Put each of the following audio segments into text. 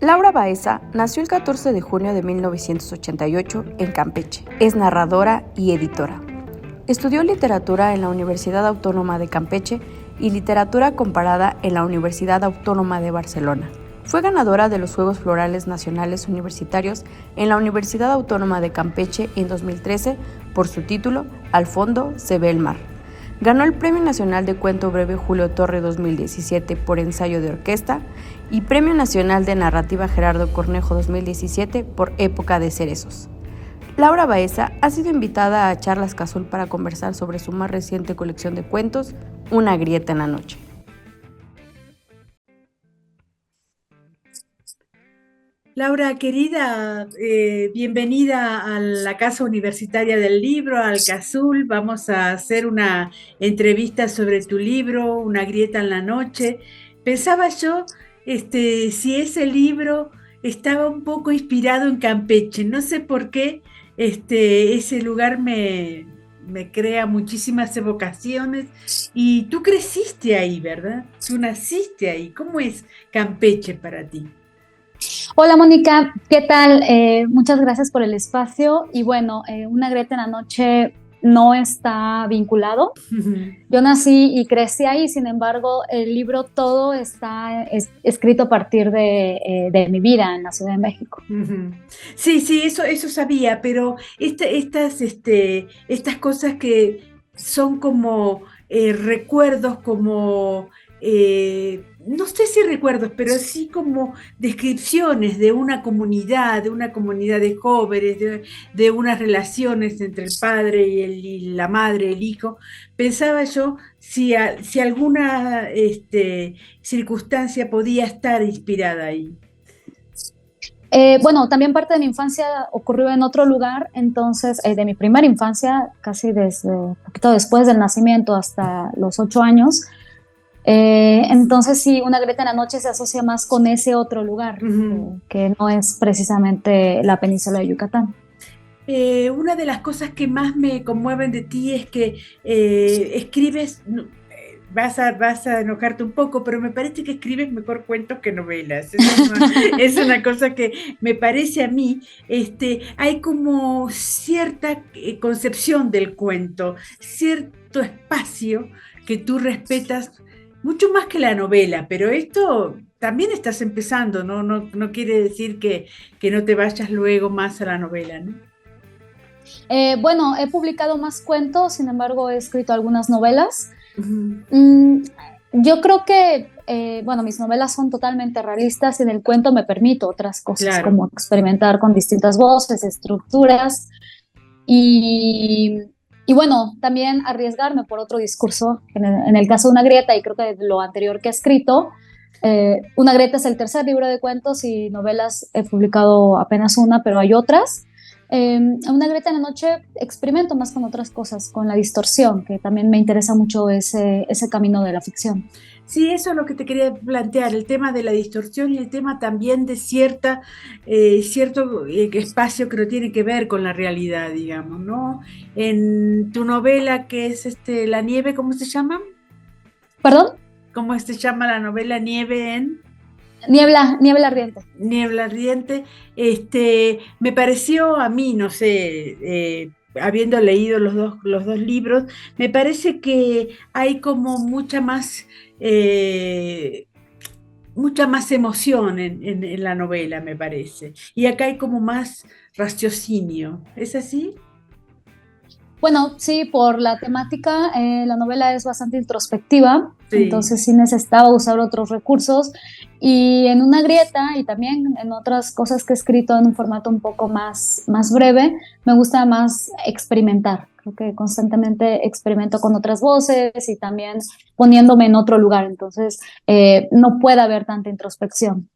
Laura Baeza nació el 14 de junio de 1988 en Campeche. Es narradora y editora. Estudió literatura en la Universidad Autónoma de Campeche y literatura comparada en la Universidad Autónoma de Barcelona. Fue ganadora de los Juegos Florales Nacionales Universitarios en la Universidad Autónoma de Campeche en 2013 por su título Al fondo se ve el mar. Ganó el Premio Nacional de Cuento Breve Julio Torre 2017 por ensayo de orquesta y Premio Nacional de Narrativa Gerardo Cornejo 2017 por Época de Cerezos. Laura Baeza ha sido invitada a Charlas Cazul para conversar sobre su más reciente colección de cuentos, Una grieta en la noche. Laura, querida, bienvenida a la Casa Universitaria del Libro, al CASUL. Vamos a hacer una entrevista sobre tu libro, Una grieta en la noche. Pensaba yo, si ese libro estaba un poco inspirado en Campeche. No sé por qué, ese lugar me crea muchísimas evocaciones. Y tú creciste ahí, ¿verdad? Tú naciste ahí. ¿Cómo es Campeche para ti? Hola Mónica, ¿qué tal? Muchas gracias por el espacio y bueno, Una grieta en la noche no está vinculado. Yo nací y crecí ahí, sin embargo, el libro todo está escrito a partir de mi vida en la Ciudad de México. Ujú. Sí, sí, eso sabía, pero estas cosas que son como recuerdos, como, no sé si recuerdos, pero sí como descripciones de una comunidad de jóvenes, de unas relaciones entre el padre y la madre, el hijo. Pensaba yo si alguna circunstancia podía estar inspirada ahí. Bueno, también parte de mi infancia ocurrió en otro lugar, entonces de mi primera infancia, casi desde un poquito después del nacimiento hasta los 8 años. Entonces sí, Una grieta en la noche se asocia más con ese otro lugar, Ujú. que no es precisamente la península de Yucatán. Una de las cosas que más me conmueven de ti es que escribes, vas a enojarte un poco, pero me parece que escribes mejor cuentos que novelas. Es una cosa que me parece a mí. Hay como cierta concepción del cuento, cierto espacio que tú respetas mucho más que la novela, pero esto también estás empezando, ¿no? No quiere decir que no te vayas luego más a la novela, ¿no? Bueno, he publicado más cuentos, sin embargo he escrito algunas novelas. Ujú. Mm, yo creo que, bueno, mis novelas son totalmente realistas y en el cuento me permito otras cosas, Claro. como experimentar con distintas voces, estructuras y, y bueno, también arriesgarme por otro discurso. En el caso de Una grieta, y creo que de lo anterior que he escrito, Una grieta es el tercer libro de cuentos y novelas he publicado apenas una, pero hay otras. Una grieta en la noche experimento más con otras cosas, con la distorsión, que también me interesa mucho ese camino de la ficción. Sí, eso es lo que te quería plantear, el tema de la distorsión y el tema también de cierto espacio que no tiene que ver con la realidad, digamos, ¿no? En tu novela que es La nieve, ¿cómo se llama? ¿Perdón? ¿Cómo se llama la novela Nieve en Niebla ardiente. Niebla Ardiente? Me pareció a mí, no sé, habiendo leído los dos libros, me parece que hay como eh, mucha más emoción en la novela, me parece. Y acá hay como más raciocinio. ¿Es así? Bueno, sí, por la temática, la novela es bastante introspectiva, Sí. entonces sí necesitaba usar otros recursos y en Una grieta y también en otras cosas que he escrito en un formato un poco más breve, me gusta más experimentar. Creo que constantemente experimento con otras voces y también poniéndome en otro lugar, entonces no puede haber tanta introspección.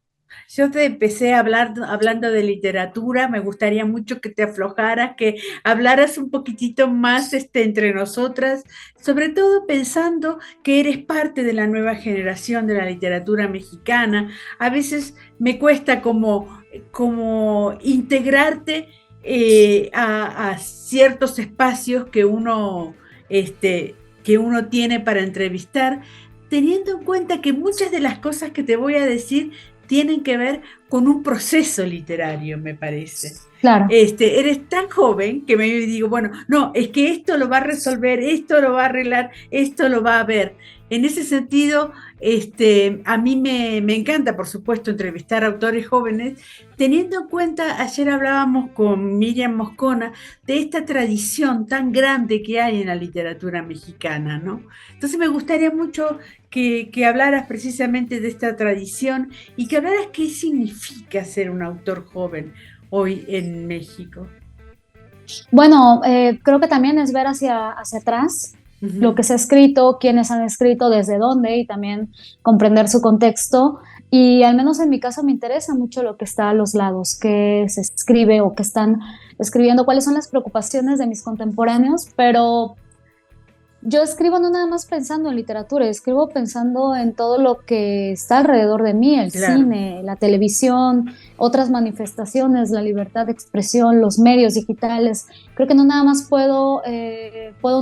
Yo te empecé a hablar hablando de literatura, me gustaría mucho que te aflojaras, que hablaras un poquitito más entre nosotras, sobre todo pensando que eres parte de la nueva generación de la literatura mexicana. A veces me cuesta como integrarte a ciertos espacios que uno tiene para entrevistar, teniendo en cuenta que muchas de las cosas que te voy a decir tienen que ver con un proceso literario, me parece. Claro. Eres tan joven que me digo, bueno, no, es que esto lo va a resolver, esto lo va a arreglar, esto lo va a ver. En ese sentido, a mí me encanta, por supuesto, entrevistar a autores jóvenes, teniendo en cuenta, ayer hablábamos con Miriam Moscona, de esta tradición tan grande que hay en la literatura mexicana, ¿no? Entonces me gustaría mucho que hablaras precisamente de esta tradición y que hablaras qué significa ser un autor joven hoy en México. Bueno, creo que también es ver hacia atrás lo que se ha escrito, quiénes han escrito, desde dónde, y también comprender su contexto. Y al menos en mi caso me interesa mucho lo que está a los lados, qué se escribe o qué están escribiendo, cuáles son las preocupaciones de mis contemporáneos, pero yo escribo no nada más pensando en literatura, escribo pensando en todo lo que está alrededor de mí, el Claro. cine, la televisión, otras manifestaciones, la libertad de expresión, los medios digitales. Creo que no nada más puedo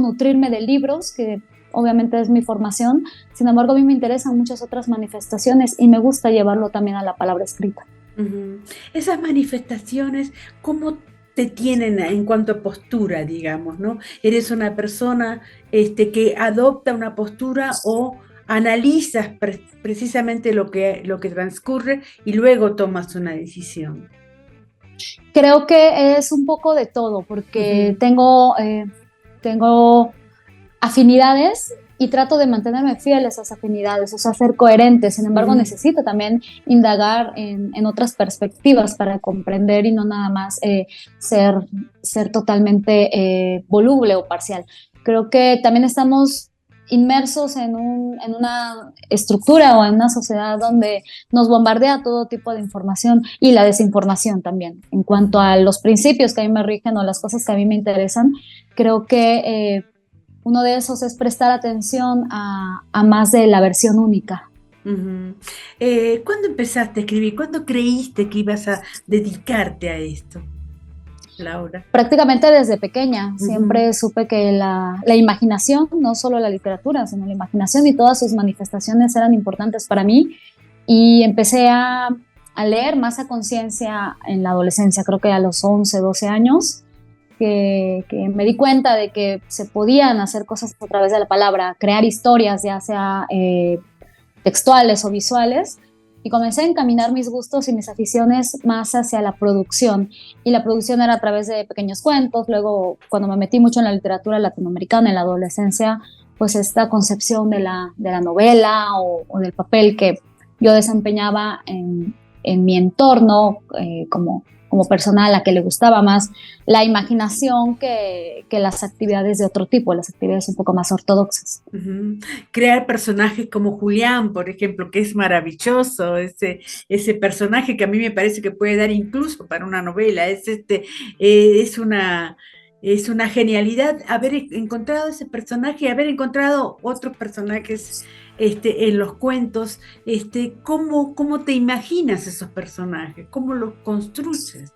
nutrirme de libros, que obviamente es mi formación, sin embargo a mí me interesan muchas otras manifestaciones y me gusta llevarlo también a la palabra escrita. Uh-huh. Esas manifestaciones, ¿cómo te tienen en cuanto a postura, digamos, ¿no? ¿Eres una persona que adopta una postura o analizas precisamente lo que transcurre y luego tomas una decisión? Creo que es un poco de todo, porque tengo afinidades y trato de mantenerme fiel a esas afinidades, o sea, ser coherente. Sin embargo, necesito también indagar en otras perspectivas para comprender y no nada más ser totalmente voluble o parcial. Creo que también estamos inmersos en una estructura o en una sociedad donde nos bombardea todo tipo de información y la desinformación también. En cuanto a los principios que a mí me rigen o las cosas que a mí me interesan, creo que uno de esos es prestar atención a más de la versión única. Uh-huh. ¿Cuándo empezaste a escribir? ¿Cuándo creíste que ibas a dedicarte a esto, Laura? Prácticamente desde pequeña. Siempre supe que la imaginación, no solo la literatura, sino la imaginación y todas sus manifestaciones eran importantes para mí, y empecé a leer más a conciencia en la adolescencia, creo que a los 11, 12 años, que me di cuenta de que se podían hacer cosas a través de la palabra, crear historias, ya sea textuales o visuales, y comencé a encaminar mis gustos y mis aficiones más hacia la producción, y la producción era a través de pequeños cuentos. Luego, cuando me metí mucho en la literatura latinoamericana en la adolescencia, pues esta concepción de la novela o del papel que yo desempeñaba en mi entorno, como persona a la que le gustaba más la imaginación que las actividades de otro tipo, las actividades un poco más ortodoxas. Uh-huh. Crear personajes como Julián, por ejemplo, que es maravilloso, ese personaje que a mí me parece que puede dar incluso para una novela, es una genialidad haber encontrado ese personaje, haber encontrado otros personajes en los cuentos. ¿Cómo te imaginas esos personajes? ¿Cómo los construyes?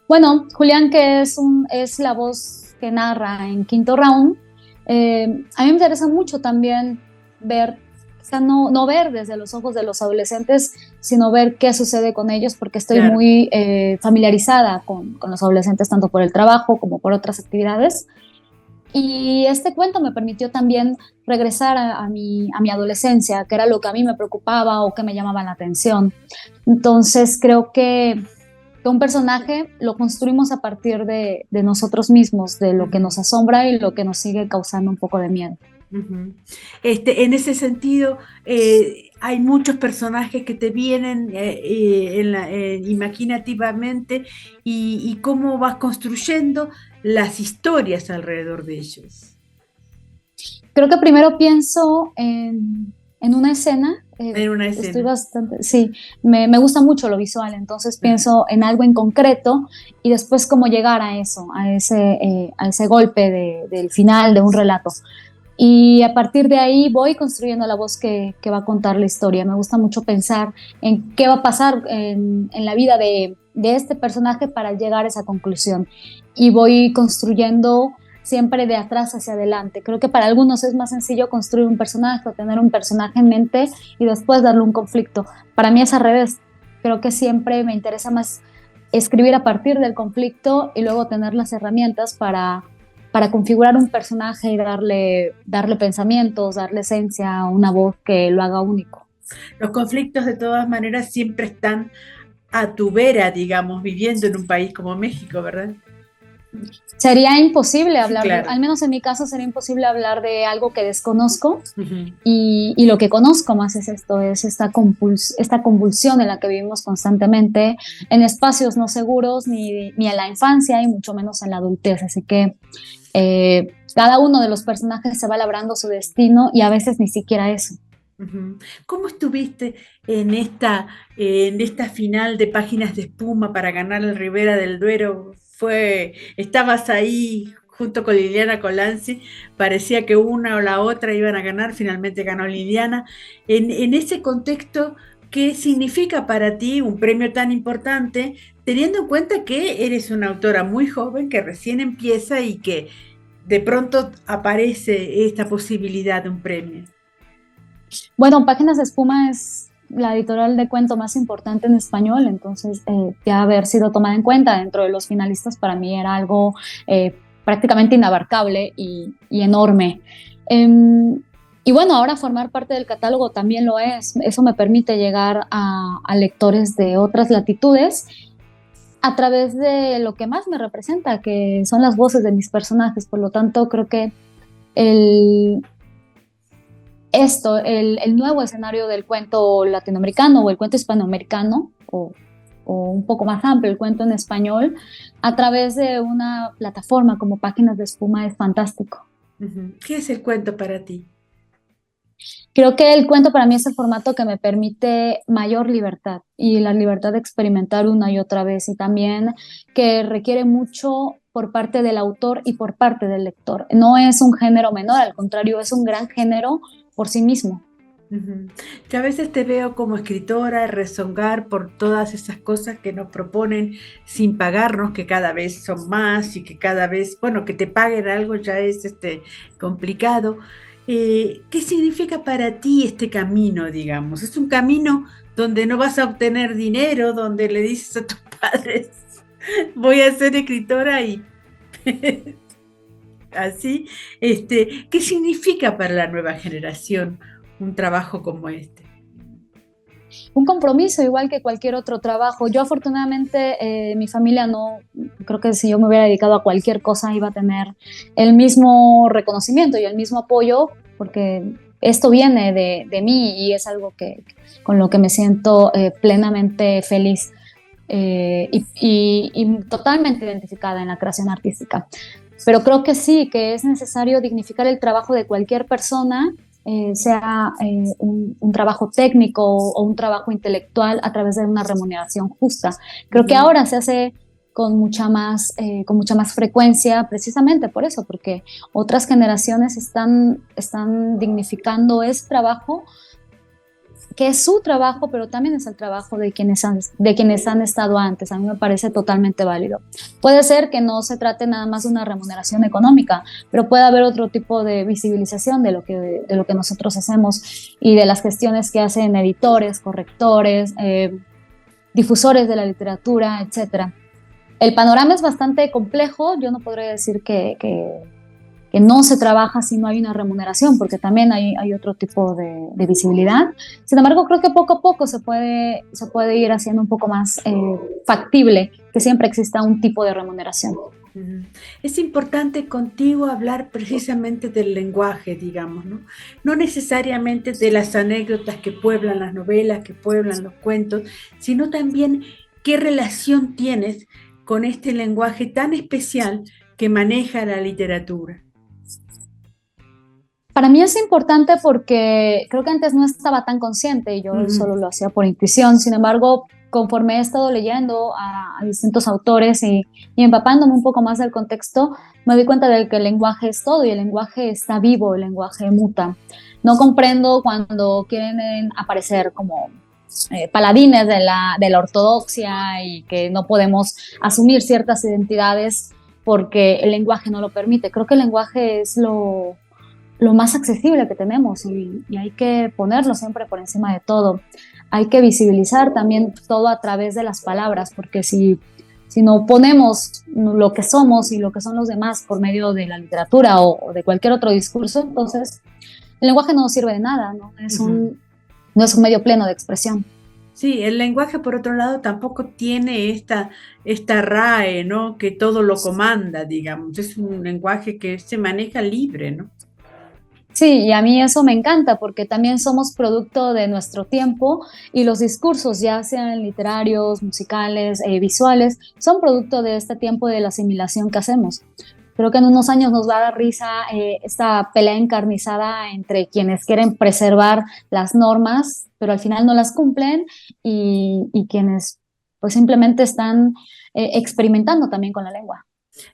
Bueno, Julián, que es la voz que narra en Quinto Round, a mí me interesa mucho también ver, o sea, no ver desde los ojos de los adolescentes, sino ver qué sucede con ellos, porque estoy Claro. muy familiarizada con los adolescentes, tanto por el trabajo como por otras actividades. Y este cuento me permitió también regresar a mi adolescencia, que era lo que a mí me preocupaba o que me llamaba la atención. Entonces creo que un personaje lo construimos a partir de nosotros mismos, de lo que nos asombra y lo que nos sigue causando un poco de miedo. Uh-huh. En ese sentido, hay muchos personajes que te vienen imaginativamente, y cómo vas construyendo las historias alrededor de ellos. Creo que primero pienso en una escena. En una escena. Estoy bastante, sí, me gusta mucho lo visual, entonces pienso en algo en concreto y después cómo llegar a eso, a ese golpe del final de un relato. Y a partir de ahí voy construyendo la voz que va a contar la historia. Me gusta mucho pensar en qué va a pasar en la vida de este personaje para llegar a esa conclusión. Y voy construyendo siempre de atrás hacia adelante. Creo que para algunos es más sencillo construir un personaje o tener un personaje en mente y después darle un conflicto. Para mí es al revés. Creo que siempre me interesa más escribir a partir del conflicto y luego tener las herramientas para configurar un personaje y darle pensamientos, darle esencia, una voz que lo haga único. Los conflictos de todas maneras siempre están a tu vera, digamos, viviendo en un país como México, ¿verdad? Sería imposible hablar, Sí, claro. al menos en mi caso sería imposible hablar de algo que desconozco Uh-huh. y lo que conozco más es esto, es esta convulsión en la que vivimos constantemente en espacios no seguros ni en la infancia y mucho menos en la adultez, así que cada uno de los personajes se va labrando su destino y a veces ni siquiera eso. Uh-huh. ¿Cómo estuviste en esta final de Páginas de Espuma para ganar el Ribera del Duero? Estabas ahí junto con Liliana Colanzi, parecía que una o la otra iban a ganar, finalmente ganó Liliana. En ese contexto, ¿qué significa para ti un premio tan importante, teniendo en cuenta que eres una autora muy joven, que recién empieza y que de pronto aparece esta posibilidad de un premio? Bueno, Páginas de Espuma es la editorial de cuento más importante en español, entonces ya haber sido tomada en cuenta dentro de los finalistas para mí era algo prácticamente inabarcable y enorme. Y bueno, ahora formar parte del catálogo también lo es. Eso me permite llegar a lectores de otras latitudes a través de lo que más me representa, que son las voces de mis personajes. Por lo tanto, creo que el nuevo escenario del cuento latinoamericano o el cuento hispanoamericano o un poco más amplio, el cuento en español, a través de una plataforma como Páginas de Espuma es fantástico. Uh-huh. ¿Qué es el cuento para ti? Creo que el cuento para mí es el formato que me permite mayor libertad y la libertad de experimentar una y otra vez y también que requiere mucho por parte del autor y por parte del lector. No es un género menor, al contrario, es un gran género por sí mismo. Uh-huh. Yo a veces te veo como escritora rezongar por todas esas cosas que nos proponen sin pagarnos, que cada vez son más y que cada vez, bueno, que te paguen algo ya es complicado. ¿Qué significa para ti este camino, digamos? ¿Es un camino donde no vas a obtener dinero, donde le dices a tus padres, voy a ser escritora y así? ¿Qué significa para la nueva generación un trabajo como este? Un compromiso igual que cualquier otro trabajo. Yo afortunadamente mi familia no, creo que si yo me hubiera dedicado a cualquier cosa iba a tener el mismo reconocimiento y el mismo apoyo porque esto viene de mí y es algo con lo que me siento plenamente feliz y totalmente identificada en la creación artística. Pero creo que sí, que es necesario dignificar el trabajo de cualquier persona, sea un trabajo técnico o un trabajo intelectual a través de una remuneración justa. Creo que ahora se hace con mucha más frecuencia precisamente por eso, porque otras generaciones están dignificando ese trabajo que es su trabajo, pero también es el trabajo de quienes han estado antes. A mí me parece totalmente válido. Puede ser que no se trate nada más de una remuneración económica, pero puede haber otro tipo de visibilización de lo que nosotros hacemos y de las gestiones que hacen editores, correctores, difusores de la literatura, etc. El panorama es bastante complejo. Yo no podría decir que no se trabaja si no hay una remuneración, porque también hay otro tipo de visibilidad. Sin embargo, creo que poco a poco se puede ir haciendo un poco más factible que siempre exista un tipo de remuneración. Es importante contigo hablar precisamente del lenguaje, digamos, ¿no? No necesariamente de las anécdotas que pueblan las novelas, que pueblan los cuentos, sino también qué relación tienes con este lenguaje tan especial que maneja la literatura. Para mí es importante porque creo que antes no estaba tan consciente y yo solo lo hacía por intuición. Sin embargo, conforme he estado leyendo a distintos autores y empapándome un poco más del contexto, me doy cuenta de que el lenguaje es todo y el lenguaje está vivo, el lenguaje muta. No comprendo cuando quieren aparecer como paladines de la ortodoxia y que no podemos asumir ciertas identidades porque el lenguaje no lo permite. Creo que el lenguaje es lo más accesible que tenemos y hay que ponerlo siempre por encima de todo. Hay que visibilizar también todo a través de las palabras, porque si no ponemos lo que somos y lo que son los demás por medio de la literatura o de cualquier otro discurso, entonces el lenguaje no nos sirve de nada, ¿no? No es un medio pleno de expresión. Sí, el lenguaje, por otro lado, tampoco tiene esta RAE, ¿no? Que todo lo comanda, digamos. Es un lenguaje que se maneja libre, ¿no? Sí, y a mí eso me encanta porque también somos producto de nuestro tiempo y los discursos, ya sean literarios, musicales, visuales, son producto de este tiempo de la asimilación que hacemos. Creo que en unos años nos va a dar risa esta pelea encarnizada entre quienes quieren preservar las normas, pero al final no las cumplen, y quienes pues simplemente están experimentando también con la lengua.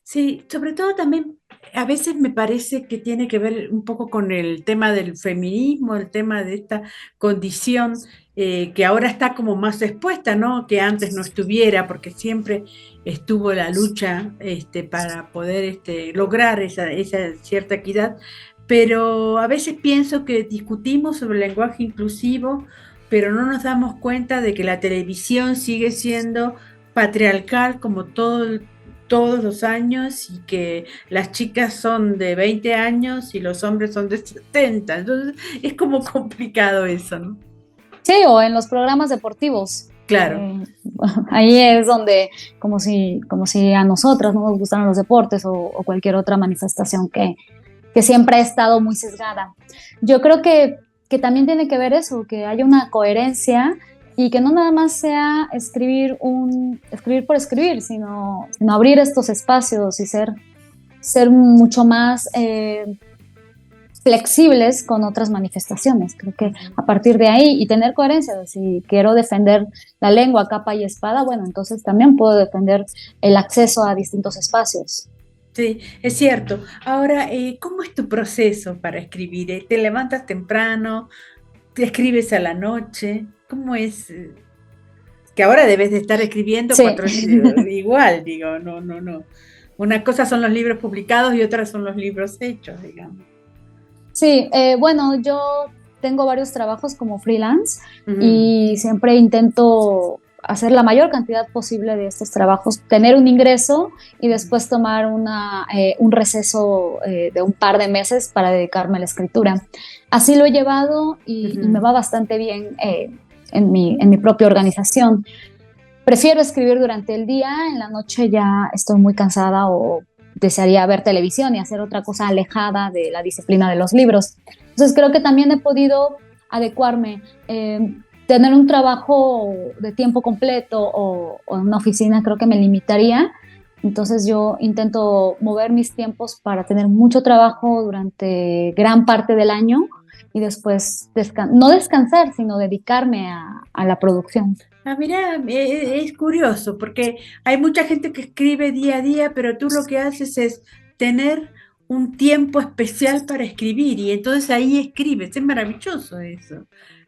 Sí, sobre todo también a veces me parece que tiene que ver un poco con el tema del feminismo, el tema de esta condición que ahora está como más expuesta, ¿no? Que antes no estuviera, porque siempre estuvo la lucha para poder lograr esa cierta equidad, pero a veces pienso que discutimos sobre el lenguaje inclusivo, pero no nos damos cuenta de que la televisión sigue siendo patriarcal como todos los años y que las chicas son de 20 años y los hombres son de 70. Entonces es como complicado eso, ¿no? Sí, o en los programas deportivos. Claro. Ahí es donde, como si a nosotras no nos gustaran los deportes o cualquier otra manifestación que siempre ha estado muy sesgada. Yo creo que también tiene que ver eso, que haya una coherencia y que no nada más sea escribir por escribir, sino abrir estos espacios y ser mucho más flexibles con otras manifestaciones. Creo que a partir de ahí y tener coherencia, de si quiero defender la lengua capa y espada, bueno, entonces también puedo defender el acceso a distintos espacios. Sí, es cierto. Ahora, ¿cómo es tu proceso para escribir? ¿Te levantas temprano? ¿Te escribes a la noche? ¿Cómo es? Que ahora debes de estar escribiendo Sí. igual, digo, no, no, no. Una cosa son los libros publicados y otras son los libros hechos, digamos. Sí, bueno, yo tengo varios trabajos como freelance Ujú. y siempre intento hacer la mayor cantidad posible de estos trabajos, tener un ingreso y después tomar un receso de un par de meses para dedicarme a la escritura. Así lo he llevado y me Ujú. va bastante bien en mi propia organización. Prefiero escribir durante el día, en la noche ya estoy muy cansada o desearía ver televisión y hacer otra cosa alejada de la disciplina de los libros. Entonces creo que también he podido adecuarme. Tener un trabajo de tiempo completo o en una oficina creo que me limitaría. Entonces yo intento mover mis tiempos para tener mucho trabajo durante gran parte del año y después no descansar, sino dedicarme a la producción. Ah, mira, es curioso porque hay mucha gente que escribe día a día, pero tú lo que haces es tener un tiempo especial para escribir y entonces ahí escribes. Es maravilloso eso.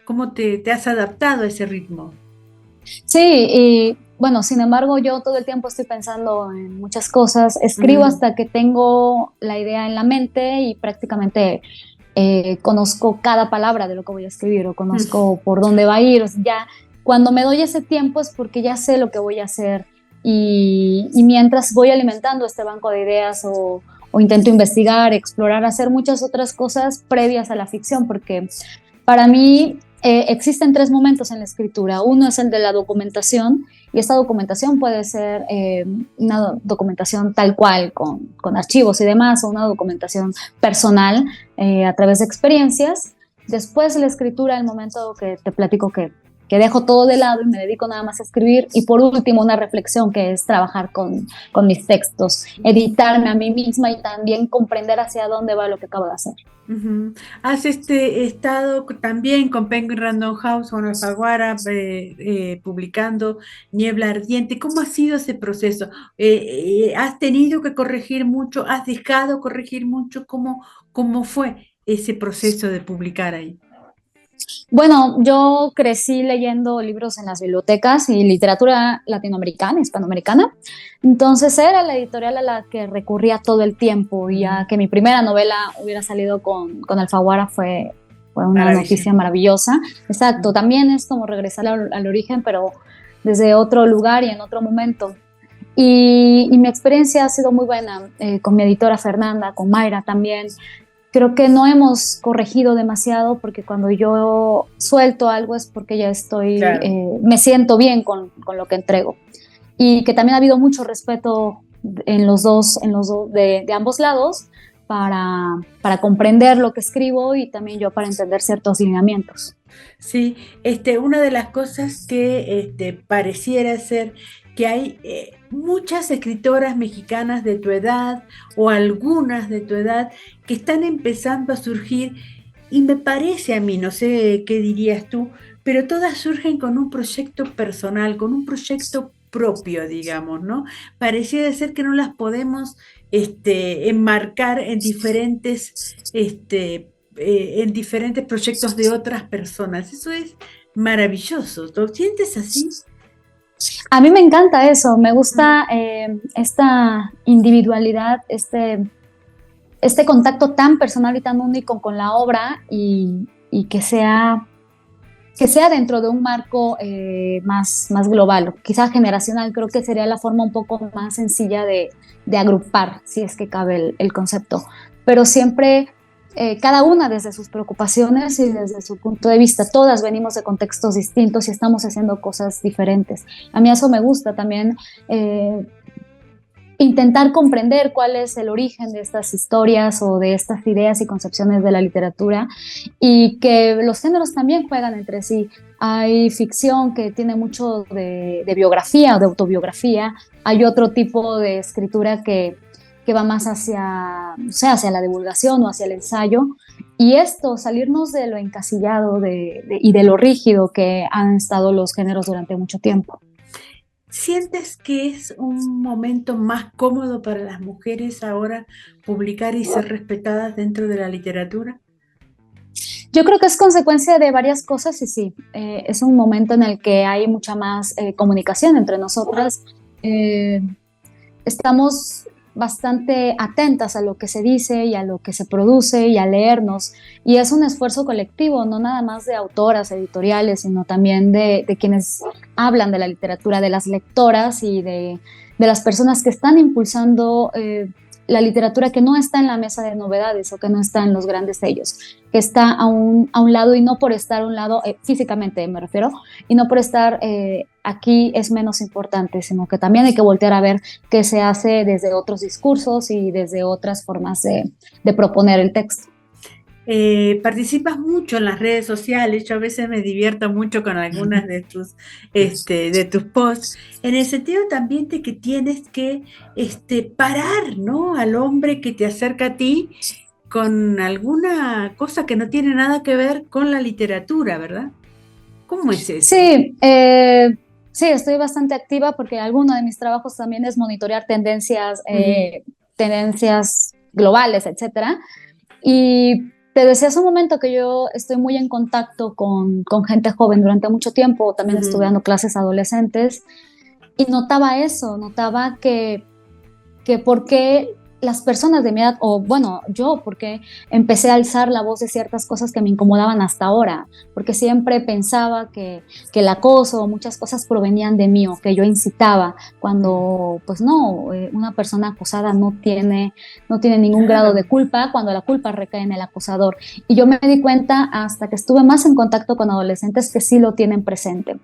¿Cómo te has adaptado a ese ritmo? Sí, y bueno, sin embargo, yo todo el tiempo estoy pensando en muchas cosas. Escribo Ujú. hasta que tengo la idea en la mente y prácticamente conozco cada palabra de lo que voy a escribir o conozco por dónde va a ir. O sea, ya cuando me doy ese tiempo es porque ya sé lo que voy a hacer y mientras voy alimentando este banco de ideas o intento investigar, explorar, hacer muchas otras cosas previas a la ficción, porque para mí existen tres momentos en la escritura. Uno es el de la documentación, y esta documentación puede ser una documentación tal cual, con archivos y demás, o una documentación personal a través de experiencias. Después la escritura, el momento que te platico que dejo todo de lado y me dedico nada más a escribir. Y por último, una reflexión que es trabajar con mis textos, editarme a mí misma y también comprender hacia dónde va lo que acabo de hacer. Ujú. Has estado también con Penguin Random House o en Alfaguara publicando Niebla Ardiente. ¿Cómo ha sido ese proceso? ¿Has tenido que corregir mucho? ¿Has dejado corregir mucho? ¿Cómo fue ese proceso de publicar ahí? Bueno, yo crecí leyendo libros en las bibliotecas y literatura latinoamericana, hispanoamericana. Entonces era la editorial a la que recurría todo el tiempo, y ya que mi primera novela hubiera salido con Alfaguara fue una noticia maravillosa. Exacto, también es como regresar al origen, pero desde otro lugar y en otro momento. Y mi experiencia ha sido muy buena con mi editora Fernanda, con Mayra también. Creo que no hemos corregido demasiado, porque cuando yo suelto algo es porque ya estoy, Claro. me siento bien con lo que entrego. Y que también ha habido mucho respeto de ambos lados para comprender lo que escribo, y también yo para entender ciertos lineamientos. Sí, una de las cosas que pareciera ser que hay muchas escritoras mexicanas de tu edad o algunas de tu edad que están empezando a surgir, y me parece a mí, no sé qué dirías tú, pero todas surgen con un proyecto personal, con un proyecto propio, digamos, ¿no? Pareciera ser que no las podemos enmarcar en diferentes proyectos de otras personas. Eso es maravilloso. ¿Lo sientes así? A mí me encanta eso, me gusta esta individualidad, este contacto tan personal y tan único con la obra, y que sea dentro de un marco más global, quizá generacional. Creo que sería la forma un poco más sencilla de agrupar, si es que cabe el concepto, pero siempre cada una desde sus preocupaciones y desde su punto de vista. Todas venimos de contextos distintos y estamos haciendo cosas diferentes. A mí eso me gusta también, intentar comprender cuál es el origen de estas historias o de estas ideas y concepciones de la literatura, y que los géneros también juegan entre sí. Hay ficción que tiene mucho de biografía o de autobiografía, hay otro tipo de escritura que va más hacia, o sea, hacia la divulgación o hacia el ensayo, y esto, salirnos de lo encasillado y de lo rígido que han estado los géneros durante mucho tiempo. ¿Sientes que es un momento más cómodo para las mujeres ahora publicar y ser respetadas dentro de la literatura? Yo creo que es consecuencia de varias cosas, y sí, es un momento en el que hay mucha más comunicación entre nosotras. Eh, Estamos bastante atentas a lo que se dice y a lo que se produce y a leernos, y es un esfuerzo colectivo, no nada más de autoras, editoriales, sino también de quienes hablan de la literatura, de las lectoras y de las personas que están impulsando la literatura, que no está en la mesa de novedades o que no está en los grandes sellos, que está a un lado, y no por estar a un lado físicamente me refiero, y no por estar aquí es menos importante, sino que también hay que voltear a ver qué se hace desde otros discursos y desde otras formas de proponer el texto. Participas mucho en las redes sociales. Yo a veces me divierto mucho con algunas de tus posts, en el sentido también de que tienes que parar, ¿no? Al hombre que te acerca a ti con alguna cosa que no tiene nada que ver con la literatura, ¿verdad? ¿Cómo es eso? Sí, sí, estoy bastante activa porque alguno de mis trabajos también es monitorear Ujú. tendencias globales, etcétera. Y te decía hace un momento que yo estoy muy en contacto con gente joven durante mucho tiempo, también estuve Ujú. dando clases a adolescentes, y notaba eso, notaba que por qué las personas de mi edad, o bueno, yo, porque empecé a alzar la voz de ciertas cosas que me incomodaban hasta ahora, porque siempre pensaba que el acoso o muchas cosas provenían de mí, o que yo incitaba, cuando pues no, una persona acosada no tiene ningún grado Claro. de culpa, cuando la culpa recae en el acosador. Y yo me di cuenta hasta que estuve más en contacto con adolescentes que sí lo tienen presente.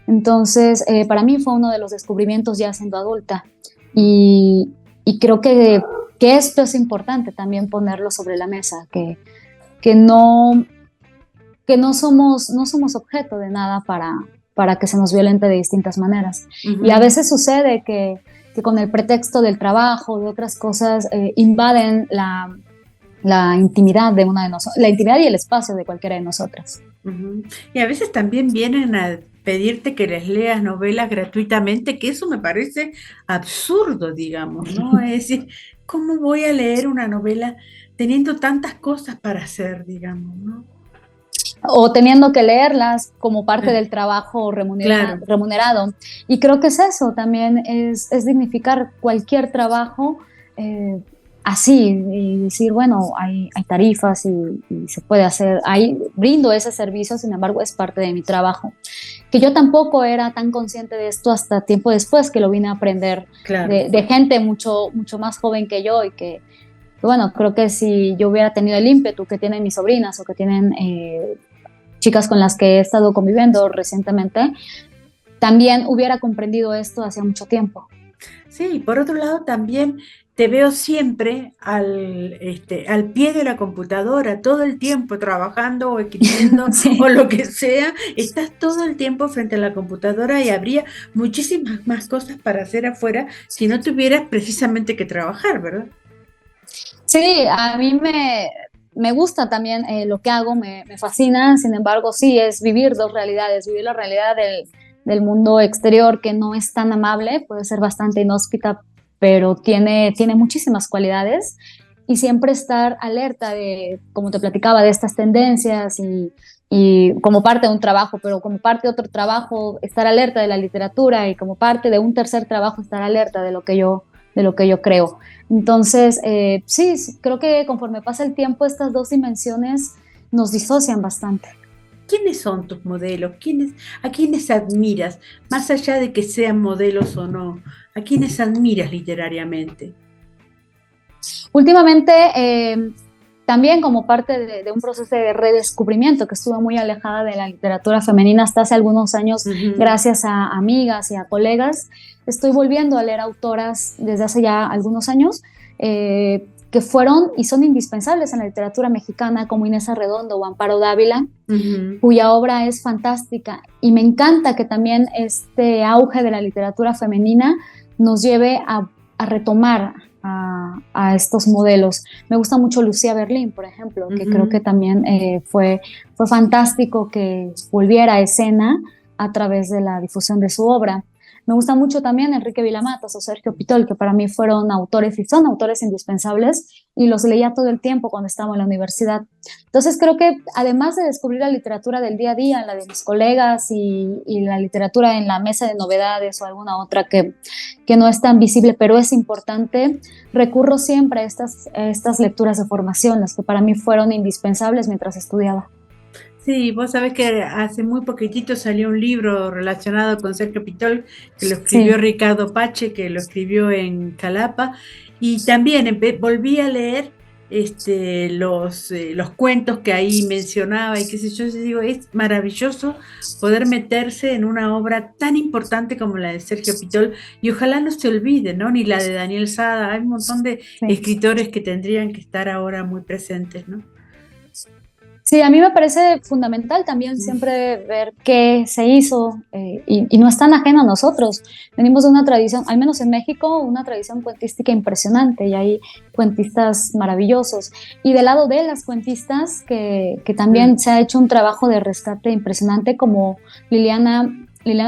Entonces, para mí fue uno de los descubrimientos ya siendo adulta. Y, y creo que esto es importante también ponerlo sobre la mesa, que no, que no somos objeto de nada para que se nos violente de distintas maneras. Y a Ujú. veces sucede que con el pretexto del trabajo, de otras cosas, invaden la intimidad de una de nosotros, la intimidad y el espacio de cualquiera de nosotras. Ujú. Y a veces también vienen a pedirte que les leas novelas gratuitamente, que eso me parece absurdo, digamos, ¿no? Es decir, ¿cómo voy a leer una novela teniendo tantas cosas para hacer, digamos, ¿no? o teniendo que leerlas como parte Ah, del trabajo claro. remunerado. Y creo que es eso, también es dignificar cualquier trabajo eh, así y decir, bueno, hay tarifas y se puede hacer, brindo ese servicio, sin embargo, es parte de mi trabajo. Que yo tampoco era tan consciente de esto hasta tiempo después que lo vine a aprender Claro. de gente mucho más joven que yo y que bueno, creo que si yo hubiera tenido el ímpetu que tienen mis sobrinas o que tienen chicas con las que he estado conviviendo recientemente, también hubiera comprendido esto hacía mucho tiempo. Sí, por otro lado también te veo siempre al pie de la computadora, todo el tiempo trabajando o escribiendo o Sí. lo que sea, estás todo el tiempo frente a la computadora y habría muchísimas más cosas para hacer afuera si no tuvieras precisamente que trabajar, ¿verdad? Sí, a mí me gusta también lo que hago, me fascina, sin embargo, sí, es vivir dos realidades, vivir la realidad del mundo exterior que no es tan amable, puede ser bastante inhóspita, pero tiene muchísimas cualidades y siempre estar alerta de, como te platicaba, de estas tendencias y como parte de un trabajo, pero como parte de otro trabajo, estar alerta de la literatura y como parte de un tercer trabajo, estar alerta de lo que yo creo. Entonces, sí, creo que conforme pasa el tiempo, estas dos dimensiones nos disocian bastante. ¿Quiénes son tus modelos? ¿A quiénes admiras? Más allá de que sean modelos o no, ¿a quiénes admiras literariamente? Últimamente, también como parte de un proceso de redescubrimiento, que estuve muy alejada de la literatura femenina hasta hace algunos años, Ujú, gracias a amigas y a colegas, estoy volviendo a leer autoras desde hace ya algunos años. Que fueron y son indispensables en la literatura mexicana, como Inés Arredondo o Amparo Dávila, ujú. cuya obra es fantástica. Y me encanta que también este auge de la literatura femenina nos lleve a retomar a estos modelos. Me gusta mucho Lucía Berlín, por ejemplo, que creo que Ujú. también fue fantástico que volviera a escena a través de la difusión de su obra. Me gusta mucho también Enrique Vilamatas o Sergio Pitol, que para mí fueron autores y son autores indispensables y los leía todo el tiempo cuando estaba en la universidad. Entonces creo que además de descubrir la literatura del día a día, la de mis colegas y la literatura en la mesa de novedades o alguna otra que no es tan visible, pero es importante, recurro siempre a estas lecturas de formación, las que para mí fueron indispensables mientras estudiaba. Sí, vos sabés que hace muy poquitito salió un libro relacionado con Sergio Pitol, que lo escribió Sí. Ricardo Pache, que lo escribió en Calapa, y también volví a leer los cuentos que ahí mencionaba y qué sé yo, y digo, es maravilloso poder meterse en una obra tan importante como la de Sergio Pitol, y ojalá no se olvide, ¿no? Ni la de Daniel Sada, hay un montón de Sí. escritores que tendrían que estar ahora muy presentes, ¿no? Sí, a mí me parece fundamental también siempre ver qué se hizo y no es tan ajeno a nosotros. Venimos de una tradición, al menos en México, una tradición cuentística impresionante y hay cuentistas maravillosos. Y del lado de las cuentistas, que también Mm, se ha hecho un trabajo de rescate impresionante como Liliana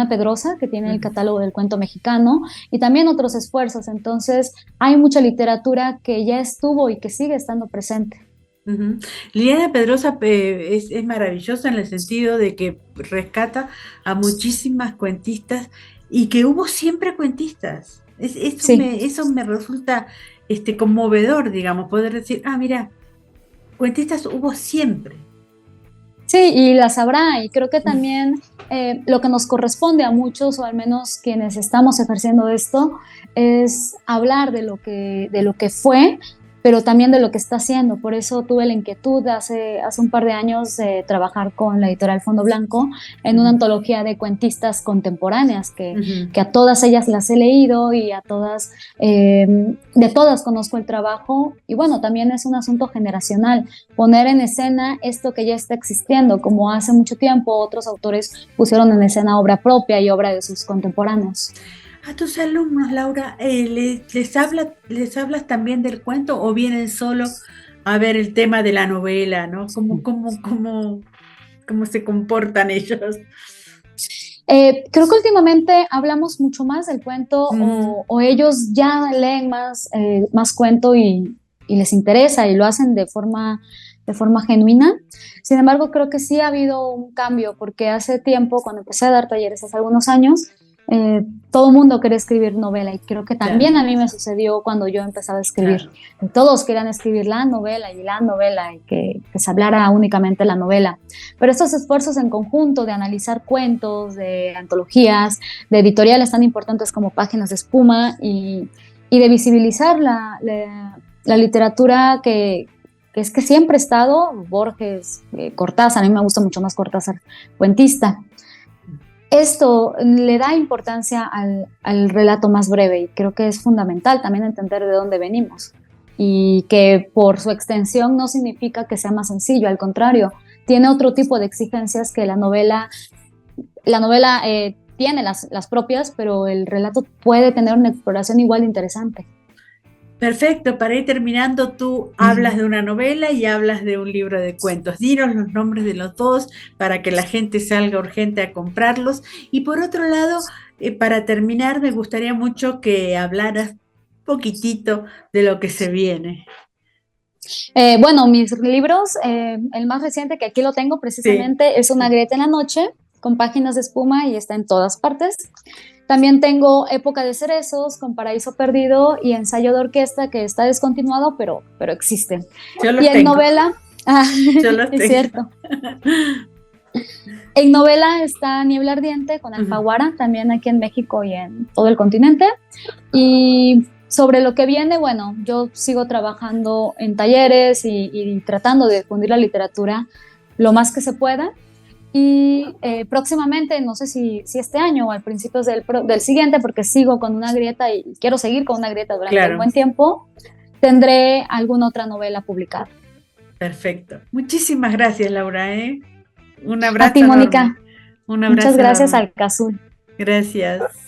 Pedrosa, que tiene el mm. catálogo del cuento mexicano, y también otros esfuerzos. Entonces, hay mucha literatura que ya estuvo y que sigue estando presente. Ujú. Liliana Pedrosa es maravillosa en el sentido de que rescata a muchísimas cuentistas y que hubo siempre cuentistas. Sí. Eso me resulta conmovedor, digamos, poder decir, ah, mira, cuentistas hubo siempre. Sí, y las habrá, y creo que también lo que nos corresponde a muchos, o al menos quienes estamos ejerciendo esto, es hablar de lo que fue, pero también de lo que está haciendo. Por eso tuve la inquietud hace un par de años de trabajar con la editorial Fondo Blanco en una Ujú, antología de cuentistas contemporáneas, ujú. que a todas ellas las he leído y a todas, de todas conozco el trabajo, y bueno, también es un asunto generacional poner en escena esto que ya está existiendo, como hace mucho tiempo otros autores pusieron en escena obra propia y obra de sus contemporáneos. A tus alumnos, Laura, les hablas también del cuento o vienen solo a ver el tema de la novela, ¿no? ¿Cómo se comportan ellos? Creo que últimamente hablamos mucho más del cuento Ujú, o ellos ya leen más cuento y les interesa y lo hacen de forma de forma genuina. Sin embargo, creo que sí ha habido un cambio, porque hace tiempo, cuando empecé a dar talleres hace algunos años, todo el mundo quería escribir novela, y creo que también a mí me sucedió cuando yo empezaba a escribir. Todos querían escribir la novela, y que se hablara únicamente la novela. Pero estos esfuerzos en conjunto de analizar cuentos, de antologías, de editoriales tan importantes como Páginas de Espuma, y de visibilizar la literatura que es que siempre ha estado, Borges, Cortázar, a mí me gusta mucho más Cortázar, cuentista. Esto le da importancia al relato más breve, y creo que es fundamental también entender de dónde venimos, y que por su extensión no significa que sea más sencillo, al contrario, tiene otro tipo de exigencias que la novela tiene las propias, pero el relato puede tener una exploración igual de interesante. Perfecto, para ir terminando, tú hablas de una novela y hablas de un libro de cuentos. Dinos los nombres de los dos para que la gente salga urgente a comprarlos. Y por otro lado, para terminar, me gustaría mucho que hablaras un poquitito de lo que se viene. Bueno, mis libros, el más reciente, que aquí lo tengo precisamente, es Una grieta en la noche, con Páginas de Espuma, y está en todas partes. También tengo Época de cerezos, con Paraíso perdido, y Ensayo de orquesta, que está descontinuado, pero existe. Yo los y en tengo. Novela, Yo los es tengo. cierto. En novela está Niebla ardiente, con Alfaguara, también aquí en México y en todo el continente. Y sobre lo que viene, bueno, yo sigo trabajando en talleres y tratando de difundir la literatura lo más que se pueda. Y próximamente, no sé si este año o al principio del siguiente, porque sigo con Una grieta y quiero seguir con Una grieta durante un buen tiempo, tendré alguna otra novela publicada. Perfecto. Muchísimas gracias, Laura. Un abrazo. A ti, Mónica. Un abrazo. Muchas gracias enorme. al Cazul. Gracias.